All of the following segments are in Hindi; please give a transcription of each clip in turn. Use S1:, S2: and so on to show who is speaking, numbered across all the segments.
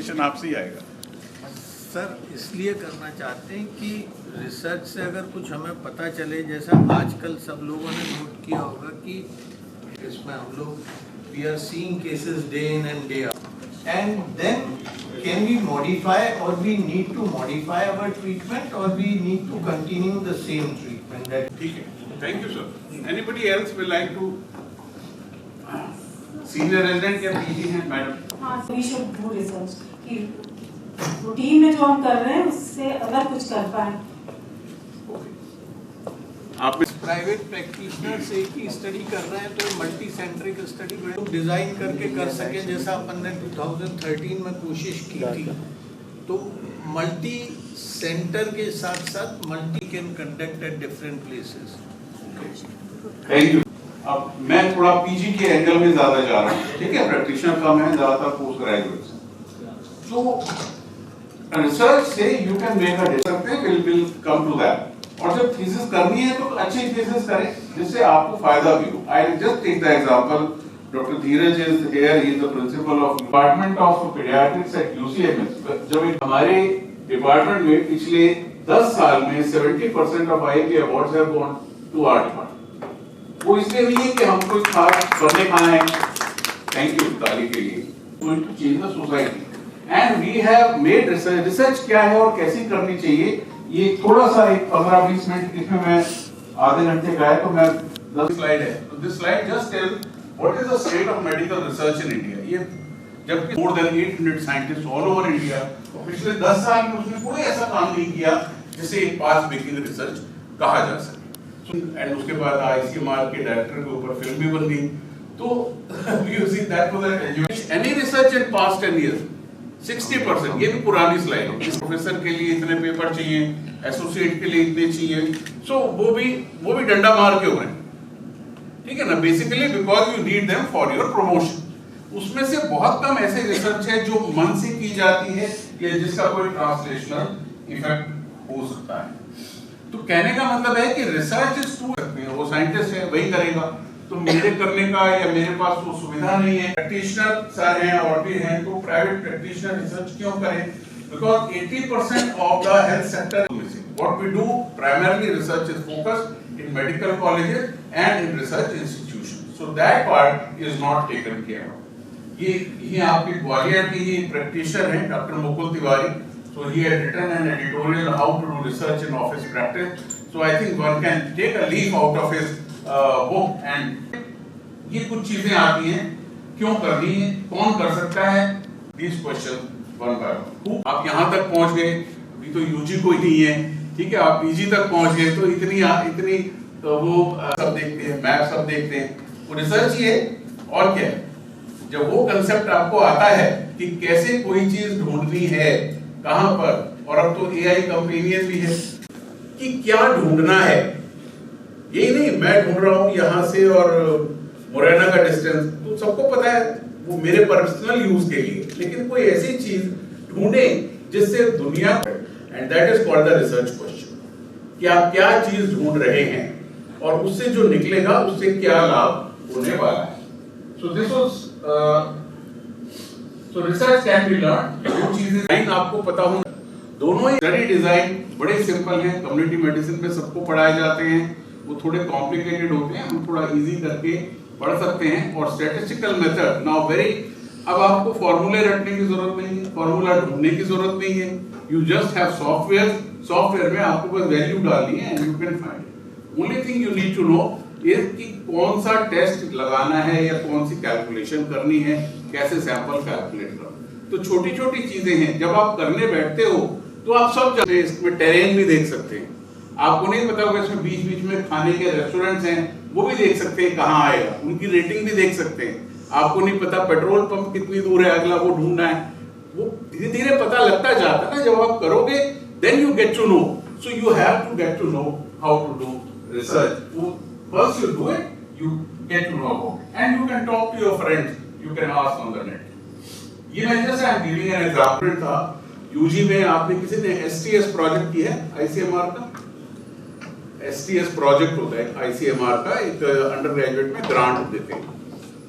S1: क्वेश्चन आपसे ही आएगा।
S2: सर इसलिए करना चाहते हैं कि रिसर्च से अगर कुछ हमें पता चले, जैसा आजकल सब लोगों ने नोट किया होगा कि इसमें हम लोग we are seeing cases day in and day out, and then can we modify और we need to modify our treatment और we need to continue the same treatment. That
S1: ठीक है, thank you sir. Anybody else will like to? Senior resident या पीजी हैं मैडम?
S3: हाँ, वी शुड डू रिसर्च कि रूटीन में जो हम कर रहे हैं उससे अगर कुछ कर पाए।
S1: आप
S2: प्राइवेट प्रैक्टिशनर से की स्टडी कर रहे हैं तो मल्टी सेंट्रिक स्टडी डिजाइन करके कर सके, जैसा अपन ने 2013 में कोशिश की थी। तो मल्टी सेंटर के साथ साथ multi can conduct at different places.
S1: Thank you. अब मैं थोड़ा पीजी के एंगल में ज्यादा जा रहा हूँ, ठीक है? प्रैक्टिशनर कम है, ज्यादातर पोस्ट ग्रेजुएट्स। तो रिसर्च से you can make a difference, will come to that. और जब थीसिस करनी है तो अच्छी थीसिस करें जिससे आपको फायदा भी हो। I just take the example, doctor Dheeraj is here, he is the principal of department of paediatrics at UCMS. जब हमारे डिपार्टमेंट में पिछले 10 साल में 70% of IMP awards have gone to our department. वो इसलिए नहीं है कि हम कोई खास बंदे खाना है, थैंक यू ताली के लिए, going to change the society and we have made research. Research क्या है और कैसी करनी चाहिए, ये थोड़ा सा एक 15-20 मिनट, इसमें मैं आधे घंटे का है तो मैं 10 स्लाइड है। तो this slide just tell what is the state of medical research in India. ये जबकि more than 800 scientist all over India, पिछले 10 साल में उसने कोई ऐसा काम नहीं किया जिसे एक पास मेकिंग रिसर्च कहा जा सके। एंड उसके बाद आईसीएमआर के डायरेक्टर के ऊपर फिल्म भी बन गई। तो you see that was an any research in past 10 years 60%। ये भी पुरानी स्लाइड है। प्रोफेसर के लिए इतने पेपर चाहिए, एसोसिएट के लिए इतने चाहिए, सो वो भी डंडा मार के हो रहे हैं, ठीक है ना? Basically because you need them for your promotion. उसमें से बहुत कम ऐसे रिसर्च है जो मन से की जाती है या जिसका कोई ट्रांसलेशनल इफेक्ट हो सकता है। तो कहने का मतलब है कि रिसर्च इज टू सकते हैं, वो साइंटिस्ट है वही करेगा, तो मेरे करने का या मेरे पास वो सुविधा नहीं है। प्रैक्टिशनर सर हैं और भी हैं, तो प्राइवेट प्रैक्टिशनर रिसर्च क्यों करें? Because 80% of the health sector is missing. What we do primarily research is focused in medical colleges and in research institution, so that part is not taken care of. ये आपके ग्वालियर की ही प्रैक्टिशनर हैं doctor Mukul Tiwari, so he had written an editorial how to do research in office practice, so I think one can take a leaf out of his book and ये कुछ चीजें आती हैं, क्यों करनी है, कौन कर सकता है, these questions one by one। आप यहाँ तक पहुँच गए, अभी तो यूजी कोई नहीं है, ठीक है? आप पीजी तक पहुँच गए तो इतनी तो वो सब देखते हैं, मैप सब देखते हैं, वो रिसर्च ही है और क्या है। जब वो कंसेप्ट आपको आता है कि कैसे कोई चीज ढूंढनी है, कहां पर, और अब तो एआई कंपेनियन भी है कि क्या ढूंढना है, यही नहीं मैं ढूंढ रहा हूं यहां से और मुरैना का डिस्टेंस, तो सबको पता है वो मेरे पर्सनल यूज के लिए, लेकिन कोई ऐसी चीज ढूंढे जिससे दुनिया, and that is called the research question, कि आप क्या चीज ढूंढ रहे हैं और उससे जो निकलेगा उससे क्या लाभ होने वाला है। सो दिस वाज तो रिसर्च कैन बी लर्न। दो चीजें आपको पता हो, दोनों ही स्टडी डिजाइन बड़े सिंपल हैं, कम्युनिटी मेडिसिन में सबको पढ़ाए जाते हैं, वो थोड़े कॉम्प्लिकेटेड होते हैं, हम थोड़ा इजी करके पढ़ सकते हैं। और स्टैटिस्टिकल मेथड नाउ वेरी, अब आपको फॉर्मूले रटने की जरूरत नहीं है, फॉर्मूला ढूंढने की जरूरत नहीं है, यू जस्ट हैव सॉफ्टवेयर में आपको बस वैल्यू डालनी है and you can find. Only thing you need to know is कि कौन सा टेस्ट लगाना है या कौन सी कैलकुलेशन करनी है, कैसे सैंपल कैलकुलेट करो। तो छोटी छोटी चीजें हैं, जब आप करने बैठते हो तो आप सब जानते हैं, इसमें टेरेन भी देख सकते हैं, आपको नहीं पता होगा इसमें बीच बीच में खाने के रेस्टोरेंट्स हैं, वो भी देख सकते हैं कहाँ आएगा, उनकी रेटिंग भी देख सकते हैं। आपको नहीं पता पेट्रोल पंप कितनी दूर है, अगला वो ढूंढना है, वो धीरे धीरे पता लगता जाता है ना। जब आप करोगे then you get to know, so you have to get to know how to do research. First you do it, you get to know about it, and you can talk to your friends, you can ask on the net। ये मैं जैसे I'm giving an example था, यूजी में आपने किसी ने STS प्रोजेक्ट किया है ICMR का? STS प्रोजेक्ट होता है ICMR का, एक अंडर ग्रेजुएट में ग्रांट देते हैं,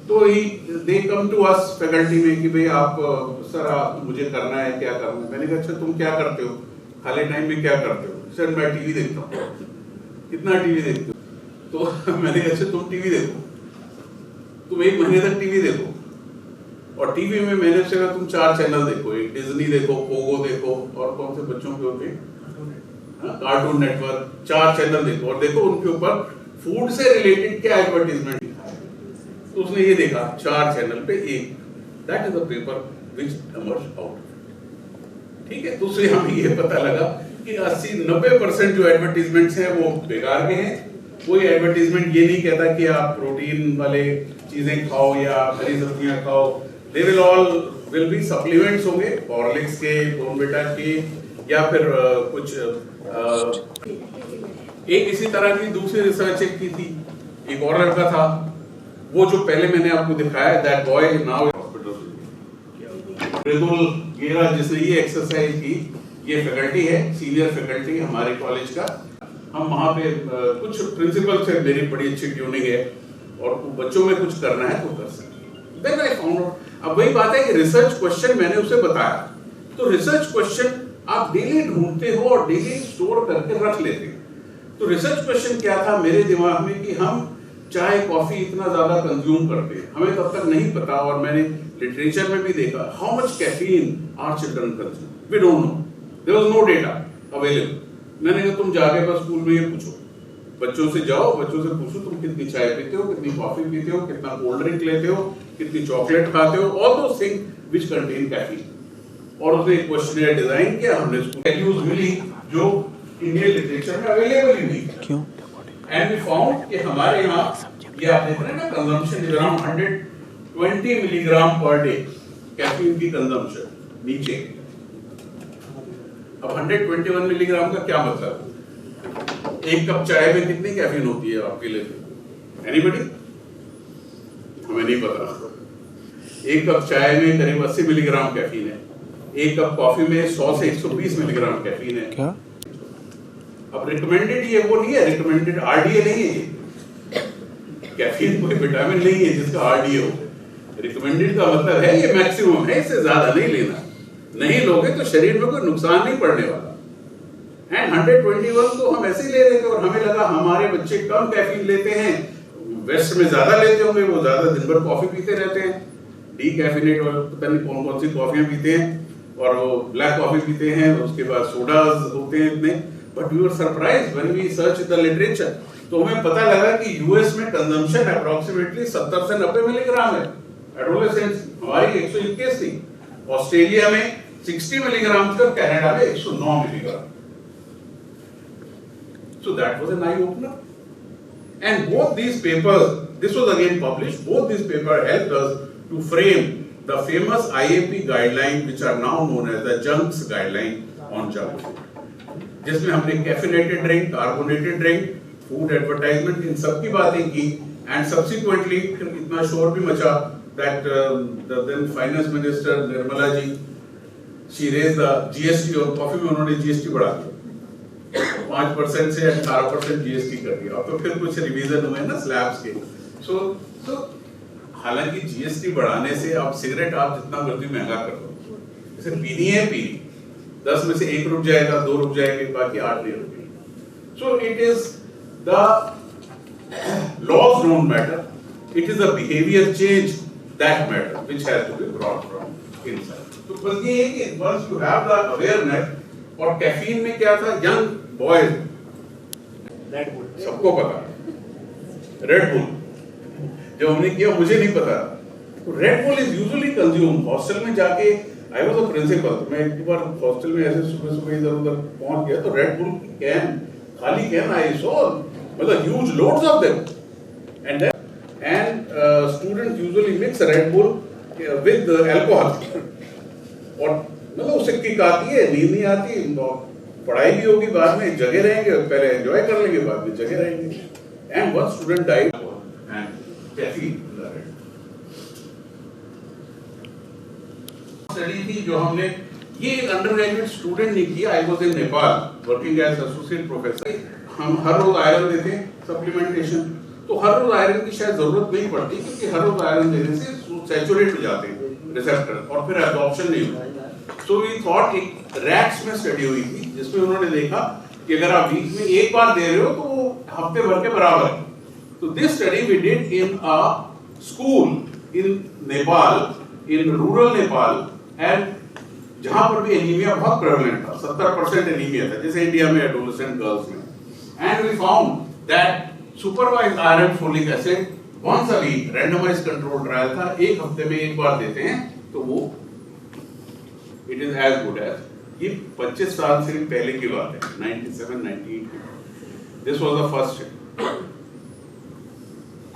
S1: तो ही दे कम टू अस फैकल्टी में कि भाई आप सर आप मुझे करना है, क्या करना है। मैंने कहा अच्छा तुम क्या करते हो, खाली टाइम में क्या करते हो? सर मैं टीवी देखता हूँ। कितना टीवी देखते हो? तो मैंने कहा अच्छा तुम टीवी देखो, तुम 1 महीने तक टीवी देखो। और टीवी में मैंने से कहा तुम 4 चैनल देखो, एक डिज्नी देखो, पोगो देखो, और कौन से बच्चों के होते हैं, कार्टून नेटवर्क, 4 चैनल देखो और देखो उनके ऊपर फूड से रिलेटेड क्या एडवर्टीजमेंट लिखा है। तो उसने ये देखा 4 चैनल पे एक, that is the paper which emerge out. ठीक है, तो उससे हमें ये पता लगा कि 80-90% जो एडवर्टीजमेंट्स हैं वो बेकार के हैं। कोई एडवर्टीजमेंट ये नहीं कहता कि आप प्रोटीन वाले चीजें खाओ या हरी सब्जियां खाओ। They will all will be supplements होंगे, हॉर्लिक्स के, बॉर्नविटा के, या फिर कुछ एक इसी तरह की दूसरी रिसर्च एक की थी, एक और लड़का था, वो जो पहले मैंने आपको दिखाया, दैट बॉय नाउ हॉस्पिटल। मृदुल गेरा जिसने ये एक्सरसाइज की, ये फैकल्टी है, सीनियर फैकल्टी हमारे कॉलेज का। हम वहाँ पे कुछ प्रिंसिपल से मेरी बड़ी अच्छी ट्यूनिंग है और बच्चों में कुछ करना है तो कर सकते। देन आई फाउंड आउट, अब वही बात है कि रिसर्च क्वेश्चन मैंने उसे बताया, तो रिसर्च क्वेश्चन आप डेली ढूंढते हो और डेली स्टोर करके रख लेते हो। तो रिसर्च क्वेश्चन क्या था मेरे दिमाग में कि हम चाय कॉफी इतना ज्यादा कंज्यूम करते हैं, हमें तब तक नहीं पता, और मैंने लिटरेचर में भी देखा how much caffeine our children consume, we don't know, there was no data available. मैंने कहा तुम जाके बस स्कूल में ये पूछो, बच्चों से जाओ, बच्चों से पूछो तुम कितनी चाय पीते हो, कितनी कॉफी पीते हो, कितना कोल्ड ड्रिंक लेते हो, कितनी चॉकलेट खाते हो, all those things which contain caffeine. और उसने एक क्वेश्चनर डिजाइन किया, हमने उसको वैल्यूज मिली जो इंडियन लिटरेचर में अवेलेबल ही नहीं था। क्यों? एंड वी फाउंड कि हमारे यहाँ ये आप देख रहे हैं ना, consumption is around 120 milligram per day caffeine की कंजम्पशन नीचे। अब 121 मिलीग्राम का क्या मतलब है? एक कप चाय में कितनी कैफीन होती है आपके लिए? एनीबॉडी? हमें नहीं पता। एक कप चाय में करीब 80 मिलीग्राम कैफीन है, एक कप कॉफी में 100 से 120 मिलीग्राम कैफीन है। क्या? अब रिकमेंडेड ये वो नहीं है, रिकमेंडेड आरडीए नहीं है ये। कैफीन कोई विटामिन नहीं है जिसका आरडीए हो। रिकमेंडेड का मतलब है ये मैक्सिमम है, इससे ज्यादा नहीं लेना। नहीं लोगे तो शरीर में कोई नुकसान नहीं पड़ने वाला। एंड 121 तो हम ऐसे ही ले रहे थे और हमें लगा हमारे बच्चे कम कैफीन लेते हैं, वेस्ट में ज्यादा लेते होंगे, वो ज्यादा दिन भर कॉफी पीते रहते हैं, डीकैफिनेट और पता नहीं कौन कौन सी कॉफियां पीते हैं, और वो ब्लैक कॉफी पीते हैं, उसके बाद सोडाज होते हैं इतने। But we were surprised when we search the literature, तो हमें पता लगा कि यूएस में कंजम्पशन अप्रोक्सीमेटली 70 से 90 मिलीग्राम है एडोलेसेंस, हमारी 121 थी। ऑस्ट्रेलिया में 60 मिलीग्राम थी और कनाडा में 109 milligram. So that was an eye opener. And both these papers, this was again published, both these papers helped us to frame the famous IAP guideline which are now known as the JUNKS guideline on junk food, जिसमें हमने caffeinated drink, carbonated drink, food advertisement, इन सब की बातें की। एंड सब्सिक्वेंटली इतना शोर भी मचा that the then finance minister Nirmala ji, she raised the GST, और कॉफी में उन्होंने GST बढ़ा दिया 5% से 18% GST कर दिया। अब तो फिर कुछ रिवीजन हुए ना स्लैब्स के। so हालांकि GST बढ़ाने से आप सिगरेट आप जितना मर्जी महंगा कर लो, जैसे पीनी है पीनी, 10 में से 1 रुक जाएगा, 2 रुक जाएंगे, बाकी 8 नहीं रुकेंगे। So it is the laws don't matter, it is the behavior change that matter which has to be brought from inside. तो बस ये है कि once you have the awareness, और कैफीन में क्या था, यंग बॉयज, रेड बुल सबको पता, रेड बुल जो हमने किया मुझे नहीं पता। तो red bull is usually consume hostel में जाके, आई वाज अ प्रिंसिपल, मैं एक बार हॉस्टल में ऐसे सुबह इधर उधर पहुंच गया तो रेड बुल की कैन, खाली कैन आई सॉ, मतलब huge loads of them, and students usually mix red bull with alcohol, और मतलब उससे किक आती है, नींद नहीं आती, पढ़ाई भी होगी बाद में, जगह रहेंगे, पहले एंजॉय कर लेंगे, बाद में जगह रहेंगे। And one student died and caffeine study थी जो हमने, ये एक अंडर ग्रेजुएट स्टूडेंट ने किया। I was in Nepal working as associate professor. हम हर रोज आयरन देते सप्लीमेंटेशन, तो हर रोज आयरन की शायद जरूरत नहीं पड़ती, क्योंकि हर रोज आयरन देने से सैचुरेट हो जाते हैं रिसेप्टर और फिर एब्जॉर्प्शन नहीं होता। सो वी थॉट, एक रैट्स में स्टडी हुई थी जिसमें उन्होंने देखा कि अगर आप वीक में एक बार दे रहे हो तो वो हफ्ते भर के बराबर है। तो this study we did in a school in Nepal, in rural Nepal, and जहां पर भी एनीमिया बहुत प्रेवलेंट था, 70% एनीमिया था, जैसे इंडिया में एडोलेसेंट गर्ल्स में। And we found that supervised iron folic acid once a week, randomised control trial था, एक हफ्ते में एक बार देते हैं तो वो it is as good as. ये 25 साल से पहले की बात है, 97, 98 की। This was the first.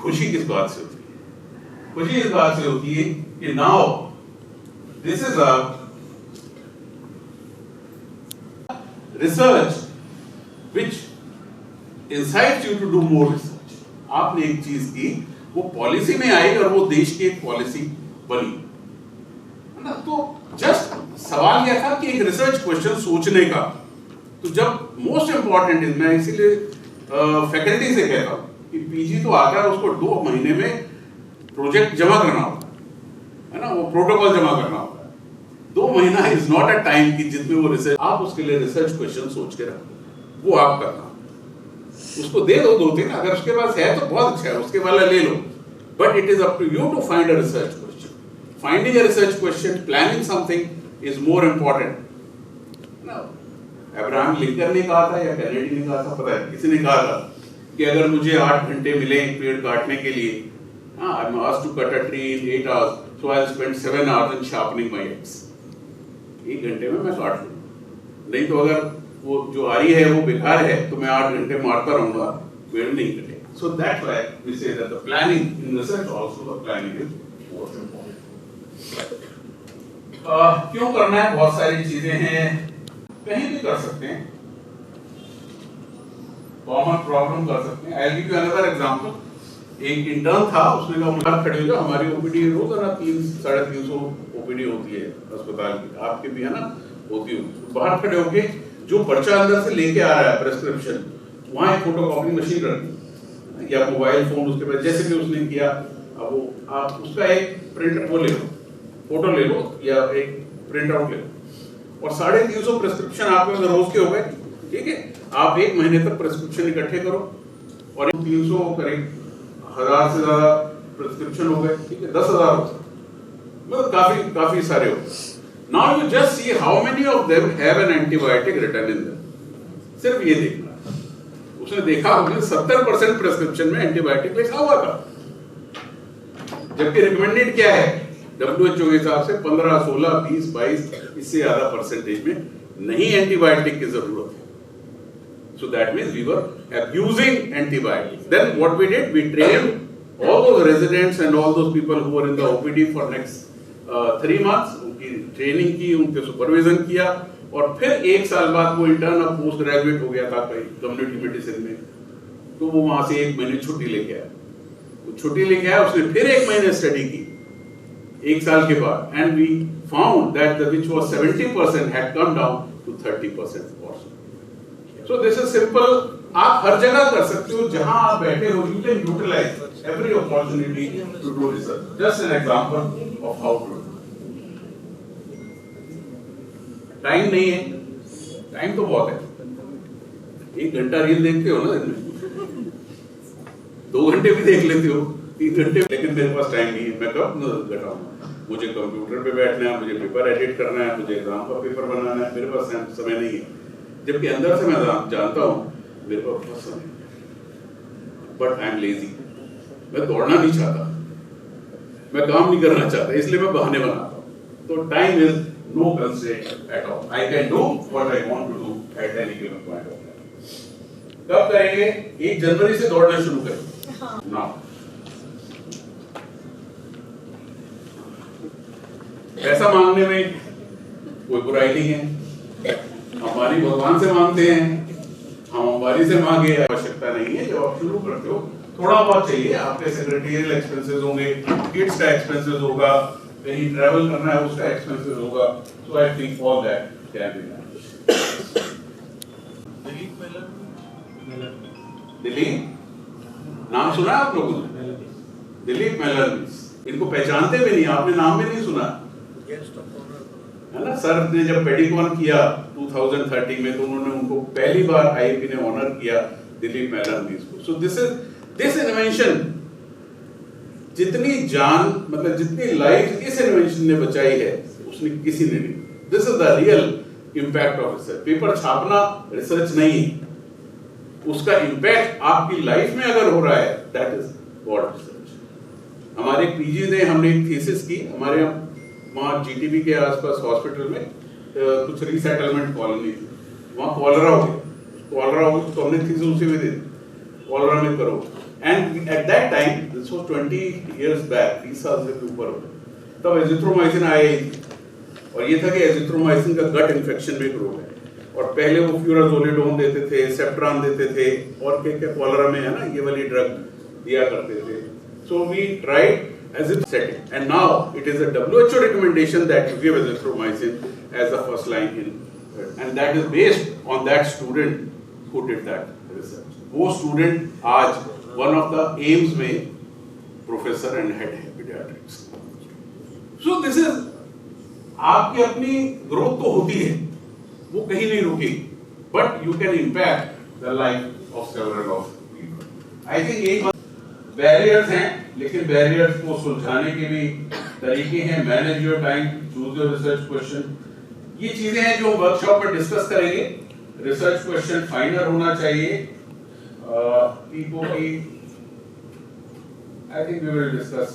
S1: खुशी किस बात से होती है? खुशी इस बात से होती है कि now this is a research which incites you to do more research। आपने एक चीज की, वो पॉलिसी में आई और वो देश की एक पॉलिसी बनी, है ना। तो जस्ट सवाल यह था कि एक रिसर्च क्वेश्चन सोचने का। तो जब मोस्ट इंपॉर्टेंट इज, मैं इसीलिए फैकल्टी से कहता हूं कि पीजी तो आता है, उसको 2 महीने में प्रोजेक्ट जमा करना होता है ना, वो प्रोटोकॉल जमा करना होता है। 2 महीना इज नॉट अ टाइम कि जिसमें वो रिसर्च, आप उसके लिए रिसर्च क्वेश्चन सोच के रखो, वो आप करना, उसको दे दो 2-3, अगर उसके पास है तो बहुत अच्छा है, उसके वाला ले लो, but it is up to you to find a research question. Finding a research question, planning something is more important. Abraham Lincoln ने कहा था या कैनेडी ने कहा था, पता है, किसी ने कहा था कि अगर मुझे 8 घंटे मिले पेड़ काटने के लिए, I am asked to cut a tree in 8 hours, so I will spend 7 hours in sharpening my axe. 1 घंटे में मैं काट लूं, नहीं तो अगर वो जो आरी है वो बेकार है तो मैं 8 घंटे मारता रहूंगा, पेड़ नहीं कटेगा। So that's why we say that the planning in research also, the planning is most important. क्यों करना है? बहुत सारी चीजें हैं, कहीं भी कर सकते हैं, कॉमन प्रॉब्लम कर सकते हैं। I will give you another example. एक इंटर्न था, उसने कहा बाहर खड़े हो जाओ, हमारी ओपीडी रोजाना 300-350 ओपीडी होती है अस्पताल की, आपके भी है ना, होती होगी। बाहर खड़े होके जो पर्चा अंदर से लेके आ रहा है प्रेस्क्रिप्शन, वहां एक फोटोकॉपी मशीन रखी या मोबाइल फोन उसके पास, जैसे कि उसने किया, अब वो आप उसका एक प्रिंट वो ले लो, फोटो ले लो या एक प्रिंट आउट ले लो, और 350 प्रेस्क्रिप्शन आपके रोज के हो गए। ठीक है, आप 1 महीने तक प्रेस्क्रिप्शन इकट्ठे करो और 300 करीब 1000 से ज्यादा प्रेस्क्रिप्शन हो गए। ठीक है, 10,000 हो गए, मतलब काफी सारे हो गए। Now you just see how many of them have an antibiotic written in them. सिर्फ ये देखना। उसने देखा उसने 70% प्रेस्क्रिप्शन में एंटीबायोटिक लिखा हुआ था, जबकि रिकमेंडेड क्या है WHO के हिसाब से 15, 16, 20, 22, इससे ज्यादा परसेंटेज में नहीं एंटीबायोटिक की जरूरत है। So that means we were abusing antibiotics. Then what we did, we trained all those residents and all those people who were in the OPD for next 3 months, उनकी ट्रेनिंग की, उनके सुपरविजन किया, और फिर 1 साल बाद वो इंटर्न और पोस्ट ग्रेजुएट हो गया था कहीं कम्युनिटी मेडिसिन में, तो वो वहां से 1 महीने छुट्टी लेके आया। वो छुट्टी लेके आया, उसने फिर 1 महीने स्टडी की 1 साल के बाद, and we found that the which was 70% had come down to 30% और सो दिस इज सिंपल। आप हर जगह कर सकते हो जहां आप बैठे हो, you can utilize every opportunity to do research. Just an example of how to. Time नहीं है, टाइम तो बहुत है। 1 घंटा रील देखते हो ना दिन में, 2 घंटे भी देख लेते हो, 3 घंटे, लेकिन मेरे पास टाइम नहीं है। मैं कब घटाऊंगा? मुझे कंप्यूटर पे बैठना है, मुझे पेपर एडिट करना है, मुझे एग्जाम का पेपर बनाना है, मेरे पास समय नहीं है। जबकि अंदर से मैं जानता हूं मेरे पास बहुत समय है, बट आई एम लेजी। मैं दौड़ना नहीं चाहता, मैं काम नहीं करना चाहता, इसलिए मैं बहाने बनाता हूं। तो time is no constraint at all. I can do what I want to do at any given point of time. कब करेंगे? 1 जनवरी से दौड़ना शुरू करेंगे। Now, पैसा मांगने में कोई बुराई नहीं है, हमारी भगवान से मांगते हैं, हम हमारी से मांगे, आवश्यकता नहीं है। जब आप शुरू करते हो थोड़ा बहुत चाहिए, आपके सेक्रेटरियल एक्सपेंसेस होंगे, किड्स का एक्सपेंसेस होगा, कहीं ट्रैवल करना है उसका एक्सपेंसेस होगा, so I think all that can be managed. Dilip नाम सुना है आप लोगों ने? दिलीप मेलनविस। इनको पहचानते भी नहीं, आपने नाम भी नहीं सुना है ना। सर ने जब पेडिकॉन किया 2013 में तो उन्होंने उनको पहली बार आईआईपी ने ऑनर किया दिलीप मेलनविस को। सो दिस इन्वेंशन, जितनी जान मतलब जितनी लाइफ इस इन्वेंशन ने बचाई है उसने किसी ने नहीं। This is the real impact of research. Paper छापना रिसर्च नहीं है, उसका इम्पैक्ट आपकी लाइफ में अगर हो रहा है, दैट इज व्हाट रिसर्च। हमारे पीजी ने हमने एक थीसिस की, हमारे वहाँ जीटीबी के आसपास हॉस्पिटल में कुछ रीसेटलमेंट कॉलोनी थी, वहाँ कॉलरा हो गया तो हमने थीसिस उसी में दे दी, कॉलरा में करो। And at that time, this was 20 years back, 20 साल से ऊपर हो, तब एजिथ्रोमाइसिन आया ही थी, और ये था कि एजिथ्रोमाइसिन का गट इन्फेक्शन में एक रोग है, और पहले वो फ्यूराजोलिडोन देते थे, सेप्ट्रान देते थे, और क्या कॉलरा में है ना ये वाली ड्रग दिया करते थे। So we tried azithromycin setting, and now it is a WHO recommendation that you give azithromycin as the first line in, and that is based on that student who did that research. वो student आज one of the AIIMS में professor and head है pediatrics. So this is, आपकी अपनी ग्रोथ तो होती है, वो कहीं नहीं रुकी, but you can impact the life of several of people. I think एक बैरियर्स हैं, लेकिन बैरियर्स को सुलझाने के भी तरीके हैं। Manage your time, choose your research question, ये चीजें हैं जो वर्कशॉप में डिस्कस करेंगे। रिसर्च क्वेश्चन फाइनल होना चाहिए। पीपो की I think we will discuss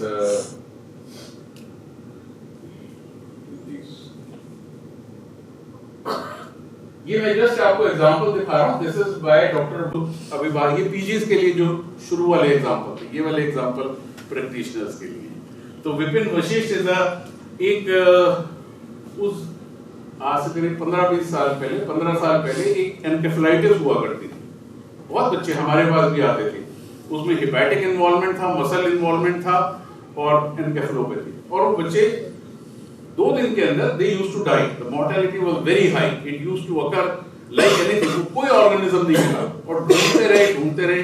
S1: ये मैं जस्ट आपको एग्जांपल दिखा रहा हूँ। दिस इज बाय डॉक्टर अभी बात, ये पीजीज के लिए जो शुरू वाले एग्जांपल थे, ये वाले एग्जांपल प्रैक्टिशनर्स के लिए। तो विपिन वशिष्ठ इज उस आज से करीब 15-20 साल पहले, 15 साल पहले एक एनकेफेलाइटिस हुआ करती थी। बहुत बच्चे हमारे पास भी आते थे, उसमें हिपैटिक इन्वॉल्वमेंट था, मसल इन्वॉल्वमेंट था और एनकेफेलोपैथी, और वो बच्चे 2 दिन के अंदर they used to die. The mortality was very high. It used to occur like anything. कोई organism नहीं मिला, और ढूंढते रहे।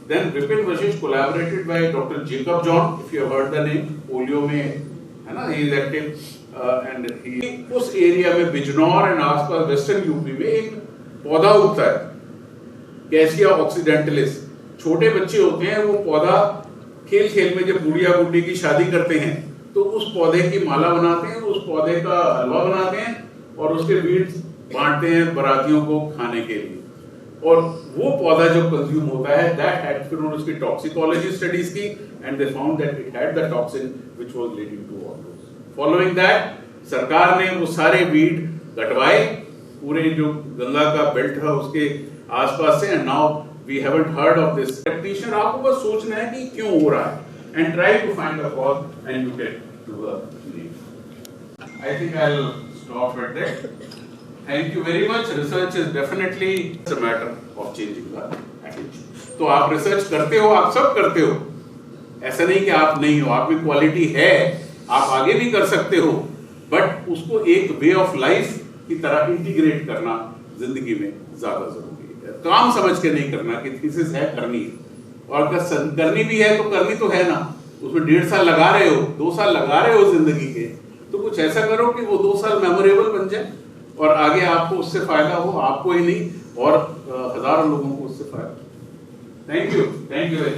S1: Then Vipin Vashisht collaborated by Dr. Jacob John, if you have heard the name, polio में है ना, he is active and he उस एरिया में बिजनौर एंड आसपास वेस्टर्न यूपी में एक पौधा उगता है, कैसिया ऑक्सीडेंटलिस। छोटे बच्चे होते हैं, वो पौधा खेल खेल में जब बुढ़िया बुढ़ी की शादी करते हैं तो उस पौधे की माला बनाते हैं, उस पौधे का हलवा बनाते हैं और उसके बीज बांटते हैं बारातियों को खाने के लिए। और वो पौधा जब कंज्यूम होता है, दैट हैड, फिर उन्होंने उसकी टॉक्सिकोलॉजी स्टडीज की and they found that it had the toxin which was leading to overdose. Following that सरकार ने वो सारे वीड कटवाए पूरे जो गंगा का बेल्ट था उसके आसपास से, and now we haven't heard of this. Practitioner आपको बस सोचना है कि क्यों हो रहा है, and try to find the cause and you get to the name. I think I'll stop at that. Thank you very much. Research is definitely a matter of changing the attitude. तो आप रिसर्च करते हो, आप सब करते हो, ऐसा नहीं कि आप नहीं हो, आप में क्वालिटी है, आप आगे भी कर सकते हो, बट उसको एक वे ऑफ लाइफ की तरह इंटीग्रेट करना जिंदगी में ज्यादा जरूरी है। काम समझ के नहीं करना कि थीसिस है करनी है, और अगर करनी भी है तो करनी तो है ना, उसमें 1.5 साल लगा रहे हो, 2 साल लगा रहे हो जिंदगी के, तो कुछ ऐसा करो कि वो 2 साल मेमोरेबल बन जाए और आगे आपको उससे फायदा हो, आपको ही नहीं और हजारों लोगों को उससे फायदा। Thank you very much.